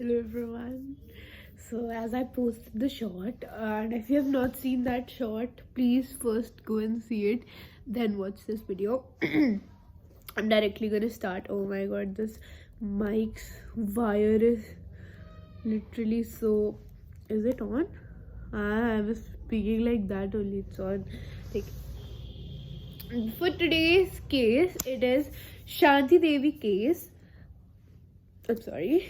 Hello everyone. So as I posted the short, and if you have not seen that short, please first go and see it, then watch this video. I'm directly gonna start. Oh my god, this mic's wire is literally so. Is it on? I was speaking like that only. It's on. Like, for today's case, it is Shanti Devi case. I'm sorry.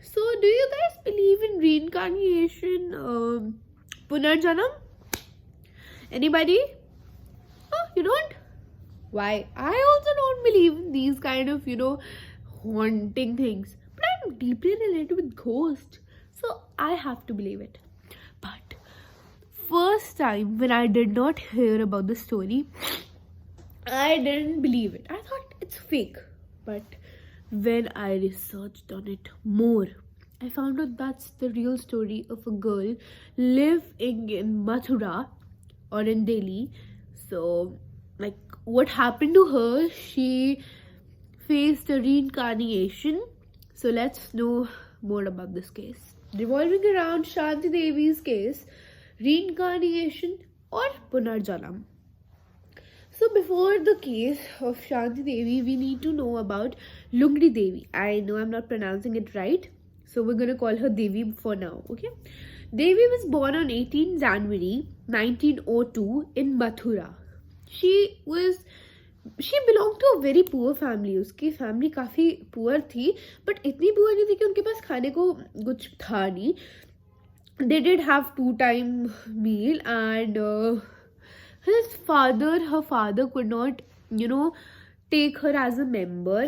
So, do you guys believe in reincarnation, Punarjanam? Anybody? Oh, you don't? Why? I also don't believe in these kind of, haunting things. But I'm deeply related with ghosts. So, I have to believe it. But, first time when I did not hear about the story, I didn't believe it. I thought it's fake. But when I researched on it more, I found out that's the real story of a girl living in Mathura or in Delhi. So, like, what happened to her? She faced a reincarnation. So, let's know more about this case. Revolving around Shanti Devi's case, reincarnation or Punarjanam. So before the case of Shanti Devi, we need to know about Lungri Devi. I know I'm not pronouncing it right, so we're gonna call her Devi for now, okay? Devi was born on 18 January 1902 in Mathura. She belonged to a very poor family. उसकी family काफी poor थी, but इतनी poor नहीं थी कि उनके पास खाने को कुछ था नहीं. They did have 2-time meal and her father could not, take her as a member.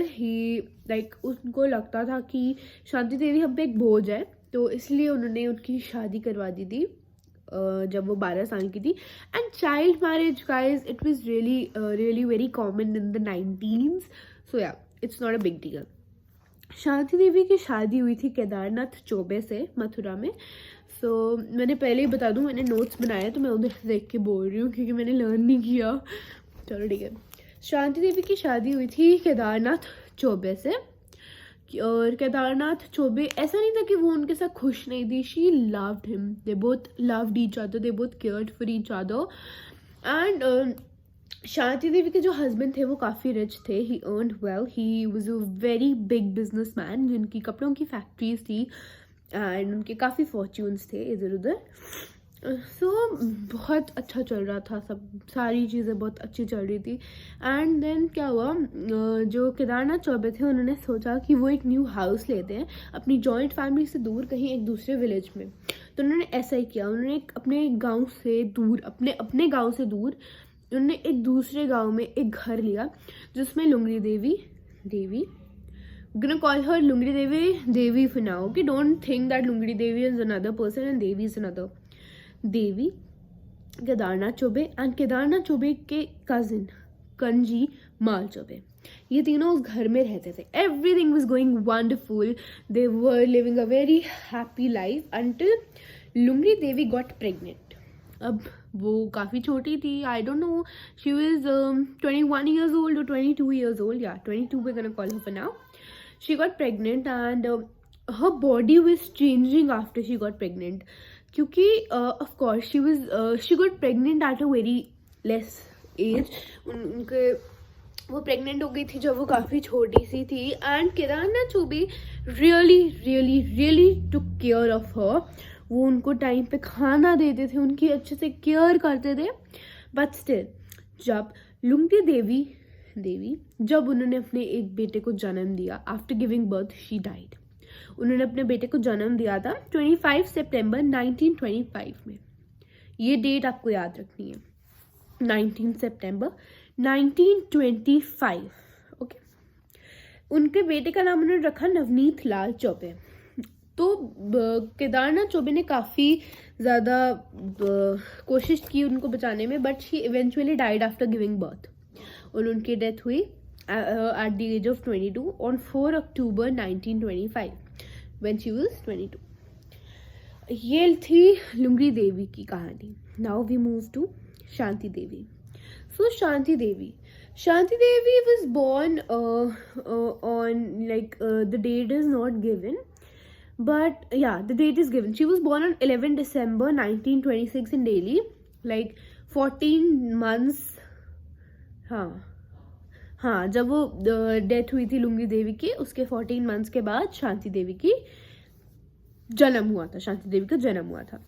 उनको लगता था कि शांति देवी हम पे एक बोझ है, तो इसलिए उन्होंने उनकी शादी करवा दी थी जब वो 12 साल की थी. And child marriage guys, it was really very common in the 19s. So yeah, it's not a big deal. Shanti Devi की शादी हुई थी केदारनाथ चौबे से, मथुरा में. सो मैंने पहले ही बता दूं, मैंने नोट्स बनाए तो मैं उधर से देख के बोल रही हूँ क्योंकि मैंने लर्न नहीं किया. चलो ठीक है. शांति देवी की शादी हुई थी केदारनाथ चौबे से. और केदारनाथ चौबे, ऐसा नहीं था कि वो उनके साथ खुश नहीं थी. She loved him, they both loved each other, they both cared for each other. And Shanti Devi के जो हस्बैंड थे वो काफ़ी रिच थे. He earned well, he was a very big business man, जिनकी कपड़ों की फैक्ट्रीज थी एंड उनके काफ़ी फॉर्च्यून्स थे इधर उधर. सो बहुत अच्छा चल रहा था सब, सारी चीज़ें बहुत अच्छी चल रही थी. एंड देन क्या हुआ, जो केदारनाथ चौबे थे उन्होंने सोचा कि वो एक न्यू हाउस लेते हैं अपनी जॉइंट फैमिली से दूर, कहीं एक दूसरे विलेज में. तो उन्होंने ऐसा ही किया. उन्होंने अपने गाँव से दूर, अपने गाँव से दूर उन्होंने एक दूसरे गांव में एक घर लिया जिसमें लुंगरी देवी gonna call her Lungri Devi for now, okay? Don't think that Lungri Devi is another person and Devi is another. Devi, Kedarnath Chobe and Kedarnath Chobe के cousin Kanji Mal Chobe, ये तीनों उस घर में रहते थे. Everything was going wonderful. They were living a very happy life until Lungri Devi got pregnant. अब वो काफ़ी छोटी थी. I don't know, she was 21 years old or 22 years old. Yeah, 22 we're gonna call her for now. She got pregnant and her body was changing after she got pregnant. क्योंकि of course she got pregnant at a very less age. उनके वो pregnant हो गई थी जब वो काफ़ी छोटी सी थी. And Kedarnath Choubey really took care of her. वो उनको टाइम पे खाना देते थे, उनकी अच्छे से केयर करते थे. बट स्टिल, जब लुंगरी देवी जब उन्होंने अपने एक बेटे को जन्म दिया, after giving birth she died. उन्होंने अपने बेटे को जन्म दिया था 25 सितंबर 1925 में. ये डेट आपको याद रखनी है, 19 सितंबर 1925. ओके. उनके बेटे का नाम उन्होंने रखा नवनीत लाल चौबे. तो केदारनाथ चौबे ने काफ़ी ज़्यादा कोशिश की उनको बचाने में, but she eventually died after giving birth. और उनकी डेथ हुई at the age of 22 on 4 October 1925 when she was 22. ये थी लुंगरी देवी की कहानी. Now we move to Shanti Devi. So Shanti Devi was born on the date is not given, but yeah, the date is given. She was born on 11 December 1926 in Delhi, like 14 months. हाँ, जब वो death हुई थी लुंगी देवी की, उसके 14 मंथ्स के बाद शांति देवी की जन्म हुआ था, शांति देवी का जन्म हुआ था।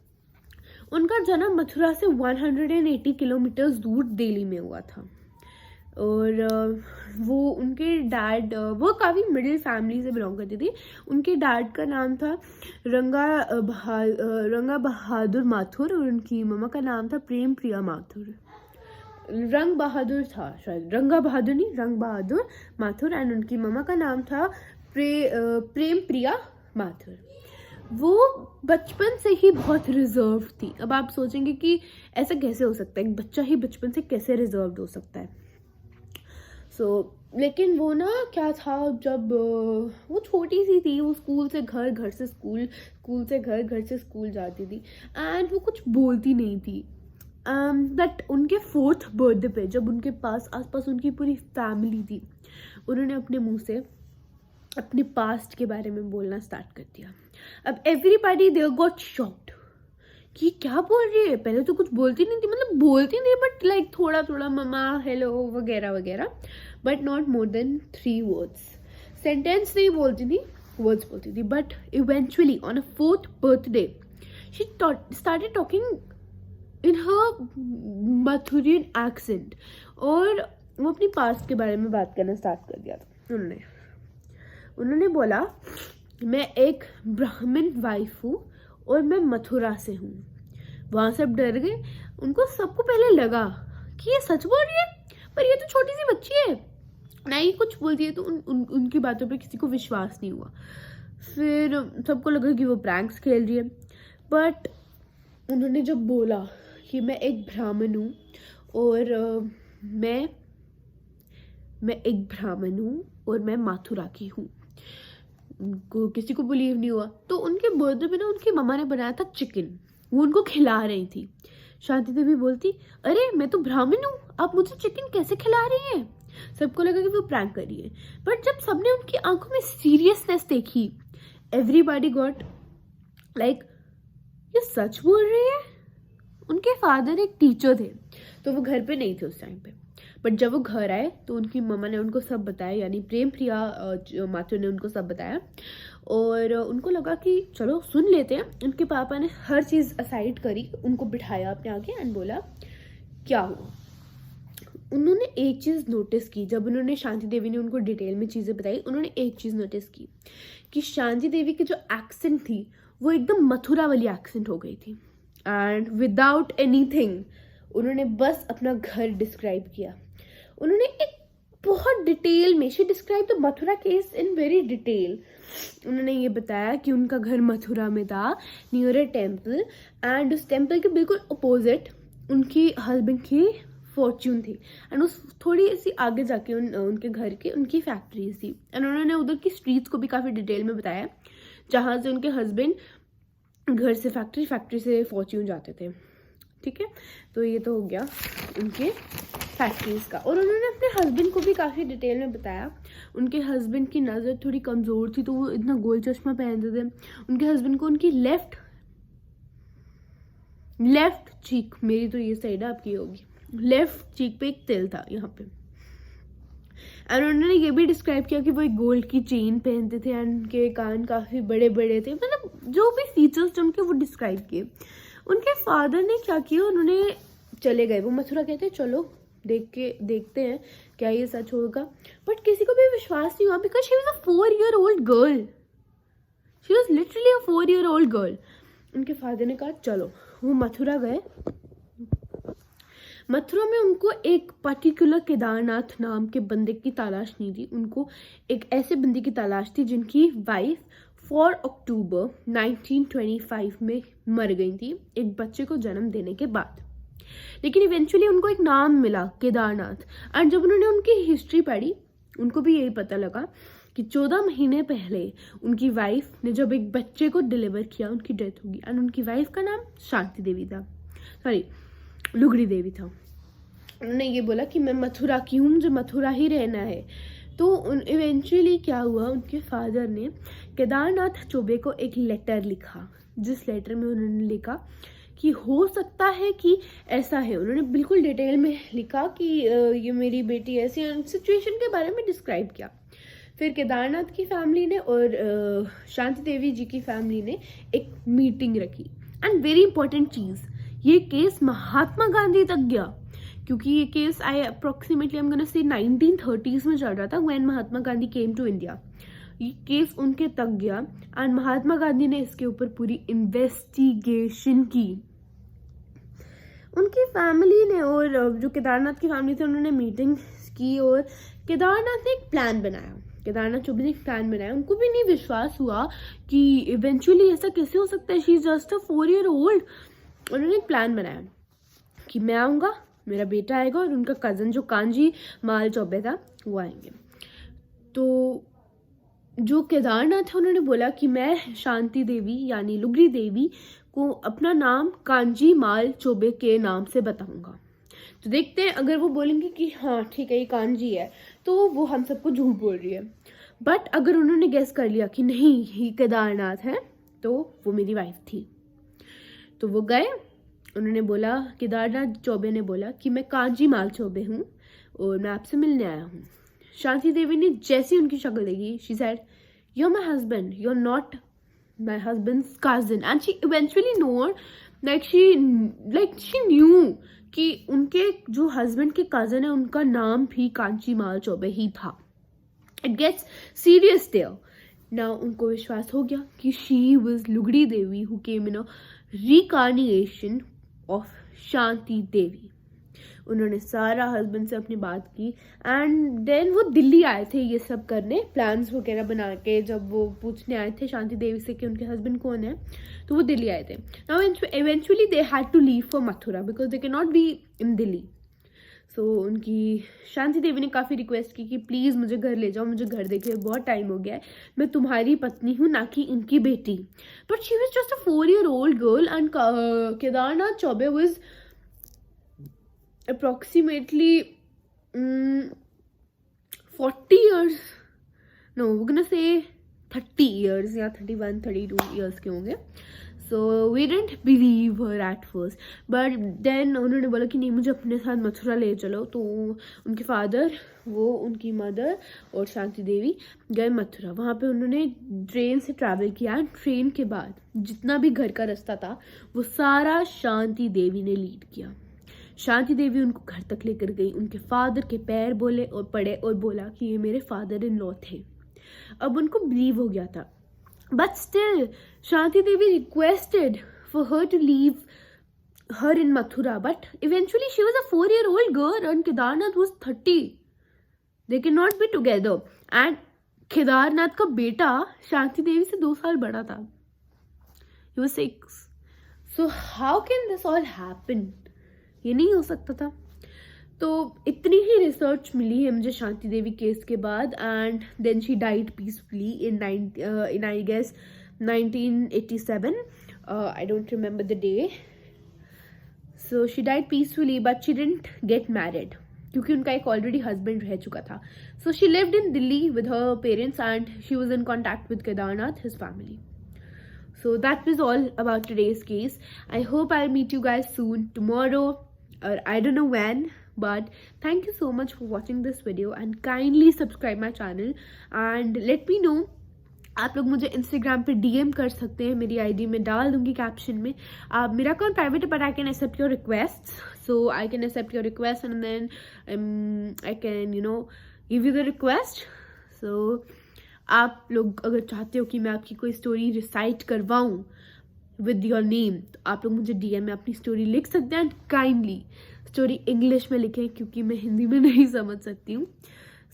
उनका जन्म मथुरा से 180 किलोमीटर दूर दिल्ली में हुआ था। और वो उनके डैड, वो काफ़ी मिडिल फैमिली से बिलोंग करती थी। उनके डैड का नाम था रंगा बहादुर माथुर और उनकी मम्मा का नाम था प्रेम प्रिया माथुर। रंग बहादुर था शायद, रंगा बहादुर नहीं, रंग बहादुर माथुर। एंड उनकी मम्मा का नाम था प्रेम प्रिया माथुर। वो बचपन से ही बहुत रिजर्व थी। अब आप सोचेंगे कि ऐसा कैसे हो सकता है, एक बच्चा ही बचपन से कैसे रिजर्व हो सकता है। लेकिन वो ना क्या था, जब वो छोटी सी थी, वो स्कूल से घर, घर से स्कूल, स्कूल से घर, घर से स्कूल जाती थी। एंड वो कुछ बोलती नहीं थी। बट उनके 4th बर्थडे पे, जब उनके पास आसपास उनकी पूरी फैमिली थी, उन्होंने अपने मुंह से अपने पास्ट के बारे में बोलना स्टार्ट कर दिया। अब एवरीबॉडी देयर गॉट शॉक्ड कि क्या बोल रही है। पहले तो कुछ बोलती नहीं थी, मतलब बोलती थी बट लाइक थोड़ा थोड़ा, मम्मा, हेलो वगैरह वगैरह, but not more than 3 words. Sentence नहीं बोलती थी, वर्ड्स बोलती थी। But eventually on a 4th birthday she started talking in her Mathurian accent, और वो अपनी पास्ट के बारे में बात करना स्टार्ट कर दिया था। उन्होंने बोला, मैं एक ब्राह्मण वाइफ हूँ और मैं मथुरा से हूँ। वहाँ सब डर गए। उनको सबको पहले लगा कि ये सच बोल रही है, पर ये तो छोटी सी बच्ची है, ना ही कुछ बोलती है। तो उनकी बातों पे किसी को विश्वास नहीं हुआ। फिर सबको लगा कि वो प्रैंक्स खेल रही है। बट उन्होंने जब बोला कि मैं एक ब्राह्मण हूँ और मैं एक ब्राह्मण हूँ और मैं मथुरा की हूँ, उनको किसी को बिलीव नहीं हुआ। तो उनके बर्थडे पे ना उनकी मम्मा ने बनाया था चिकन, वो उनको खिला रही थी। शांति देवी बोलती, अरे मैं तो ब्राह्मण हूँ, आप मुझे चिकन कैसे खिला रही हैं? सबको लगा कि वो प्रैंक कर रही है। बट जब सबने उनकी आंखों में सीरियसनेस देखी, एवरीबॉडी गॉट लाइक, ये सच बोल रही है। उनके फादर एक टीचर थे, तो वो घर पे नहीं थे उस टाइम पे। बट जब वो घर आए तो उनकी मम्मा ने उनको सब बताया, यानी प्रेम प्रिया माथुर ने उनको सब बताया। और उनको लगा कि चलो सुन लेते हैं। उनके पापा ने हर चीज़ असाइड करी, उनको बिठाया अपने आगे एंड बोला क्या हुआ। उन्होंने एक चीज़ नोटिस की, जब उन्होंने शांति देवी ने उनको डिटेल में चीज़ें बताई, उन्होंने एक चीज़ नोटिस की कि शांति देवी की जो एक्सेंट थी वो एकदम मथुरा वाली एक्सेंट हो गई थी। एंड विदाउट एनीथिंग उन्होंने बस अपना घर डिस्क्राइब किया। उन्होंने एक बहुत डिटेल में, she describe the Mathura case in very detail. उन्होंने ये बताया कि उनका घर मथुरा में था, नियर ए टेम्पल, एंड उस टेम्पल के बिल्कुल अपोजिट उनकी हस्बैंड की फॉर्च्यून थी। एंड उस थोड़ी सी आगे जाके उनके घर के उनकी फैक्ट्रीज थी। एंड उन्होंने उधर की स्ट्रीट्स को भी काफ़ी डिटेल में बताया, जहाँ से उनके हस्बैंड घर से फैक्ट्री, फैक्ट्री से फॉर्च्यून जाते थे। ठीक है, तो ये तो हो गया उनके फैक्ट्रीज का। और उन्होंने अपने हस्बैंड को भी काफ़ी डिटेल में बताया। उनके हस्बैंड की नज़र थोड़ी कमज़ोर थी, तो वो इतना गोल चश्मा पहनते थे। उनके हस्बैंड को उनकी लेफ्ट चीक, मेरी तो ये साइड है, आपकी होगी, लेफ्ट चीक पे एक तिल था यहाँ पे। एंड उन्होंने ये भी डिस्क्राइब किया कि वो एक गोल्ड की चेन पहनते थे एंड उनके कान काफ़ी बड़े बड़े थे। मतलब जो भी फीचर्स थे उनके वो डिस्क्राइब किए। उनके फादर ने क्या किया, उन्होंने चले गए, वो मथुरा कहते चलो देखते हैं क्या ये सच होगा। बट किसी को भी विश्वास नहीं हुआ, because she was a 4-year-old girl, she was literally a 4-year-old girl. उनके फादर ने कहा चलो, वो मथुरा गए। मथुरा में उनको एक पर्टिकुलर केदारनाथ नाम के बंदे की तलाश नहीं थी, उनको एक ऐसे बंदे की तलाश थी जिनकी वाइफ 4 अक्टूबर 1925 में मर गई थी, एक बच्चे को जन्म देने के बाद। लेकिन इवेंचुअली उनको एक नाम मिला, केदारनाथ। एंड जब उन्होंने उनकी हिस्ट्री पढ़ी, उनको भी यही पता लगा कि 14 महीने पहले उनकी वाइफ ने जब एक बच्चे को डिलीवर किया, उनकी डेथ होगी। एंड उनकी वाइफ का नाम शांति देवी था, सॉरी लुगड़ी देवी था। उन्होंने ये बोला कि मैं मथुरा की हूँ, मुझे मथुरा ही रहना है। तो इवेंचुअली क्या हुआ, उनके फादर ने केदारनाथ चौबे को एक लेटर लिखा, जिस लेटर में उन्होंने लिखा कि हो सकता है कि ऐसा है। उन्होंने बिल्कुल डिटेल में लिखा कि ये मेरी बेटी ऐसी सिचुएशन के बारे में डिस्क्राइब किया। फिर केदारनाथ की फैमिली ने और शांति देवी जी की फैमिली ने एक मीटिंग रखी। एंड वेरी इंपॉर्टेंट चीज़, ये केस महात्मा गांधी तक गया, क्योंकि ये case approximately I am gonna say 1930s में चल रहा था, when Mahatma Gandhi came to India. ये केस उनके तक गया एंड महात्मा गांधी ने इसके ऊपर पूरी इन्वेस्टिगेशन की। उनकी फैमिली ने और जो केदारनाथ की फैमिली थी उन्होंने मीटिंग की और केदारनाथ ने एक प्लान बनाया। केदारनाथ चौबे ने एक प्लान बनाया। उनको भी नहीं विश्वास हुआ कि इवेंचुअली ऐसा कैसे हो सकता है, she is just a 4-year-old। उन्होंने एक प्लान बनाया कि मैं आऊँगा, मेरा बेटा आएगा और उनका कज़न जो कांजी माल चौबे था वो आएंगे। तो जो केदारनाथ है उन्होंने बोला कि मैं शांति देवी यानी लुगड़ी देवी को अपना नाम कांजी माल चौबे के नाम से बताऊंगा। तो देखते हैं, अगर वो बोलेंगे कि हाँ ठीक है ये कांजी है तो वो हम सबको झूठ बोल रही है। बट अगर उन्होंने गेस कर लिया कि नहीं ये केदारनाथ है तो वो मेरी वाइफ थी। तो वो गए, उन्होंने बोला, केदारनाथ चौबे ने बोला कि मैं कांजी माल चौबे हूँ और मैं आपसे मिलने आया हूँ। शांति देवी ने जैसी उनकी शक्ल देखी, she said you are my husband, you are not my husband's cousin. And she eventually known like she knew कि उनके जो हस्बैंड के कजन है उनका नाम भी कांची माल चौबे ही था। It gets serious there. Now उनको विश्वास हो गया कि शी वाज लुगड़ी देवी who came in a रिकार्निएशन of Shanti Devi. उन्होंने सारा हस्बैंड से अपनी बात की एंड देन वो दिल्ली आए थे ये सब करने, प्लान्स वगैरह बना के। जब वो पूछने आए थे शांति देवी से कि उनके हस्बैंड कौन है, तो वो दिल्ली आए थे। Now eventually they had to leave for Mathura because they can not be in Delhi. So उनकी शांति देवी ने काफ़ी रिक्वेस्ट की कि प्लीज़ मुझे घर ले जाओ, मुझे घर देखे बहुत टाइम हो गया है, मैं तुम्हारी पत्नी हूँ ना कि इनकी बेटी। But she was just a 4-year-old girl and Kedarnath Choubey was approximately 40 years, no we're gonna say 30 years या 31-32 years के होंगे। So we didn't believe her at first, but then उन्होंने बोला कि नहीं मुझे अपने साथ मथुरा ले चलो। तो उनके फादर, वो उनकी मदर और शांति देवी गए मथुरा। वहाँ पे उन्होंने ट्रेन से ट्रैवल किया। ट्रेन के बाद जितना भी घर का रास्ता था वो सारा शांति देवी ने लीड किया। शांति देवी उनको घर तक लेकर गई, उनके फादर के पैर बोले और पड़े और बोला कि ये मेरे फादर इन लॉ थे। अब उनको बिलीव हो गया था, but still Shanti Devi requested for her to leave her in Mathura, but eventually she was a 4-year-old girl and Kedarnath was 30। They can not be together. And Kedarnath का बेटा शांति देवी से 2 साल बड़ा था, he was 6। So how can this all happen? ये नहीं हो सकता था। तो इतनी ही रिसर्च मिली है मुझे शांति देवी केस के बाद। And then she died peacefully in I guess 1987। I don't remember the day. So she died peacefully but she didn't get married क्योंकि उनका एक ऑलरेडी हस्बैंड रह चुका था। So she lived in Delhi with her parents and she was in contact with Kedarnath, his family. So that was all about today's case. I hope I'll meet you guys soon, tomorrow, or I don't know when, but thank you so much for watching this video and kindly subscribe my channel and let me know. आप लोग मुझे Instagram पे DM कर सकते हैं, मेरी ID में डाल दूंगी कैप्शन में. मेरा अकाउंट प्राइवेट है but I can accept your requests, so I can accept your request and then I can give you the request. So आप लोग अगर चाहते हो कि मैं आपकी कोई स्टोरी रिसाइट करवाऊँ विद योर नेम, तो आप लोग मुझे DM में अपनी स्टोरी लिख सकते हैं. एंड काइंडली स्टोरी इंग्लिश में लिखें क्योंकि मैं हिंदी में नहीं समझ सकती हूँ.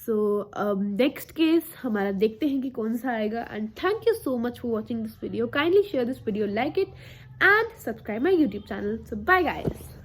सो नेक्स्ट केस हमारा देखते हैं कि कौन सा आएगा. And thank you so much for watching this video. Kindly share this video, like it and subscribe my YouTube channel. So bye guys.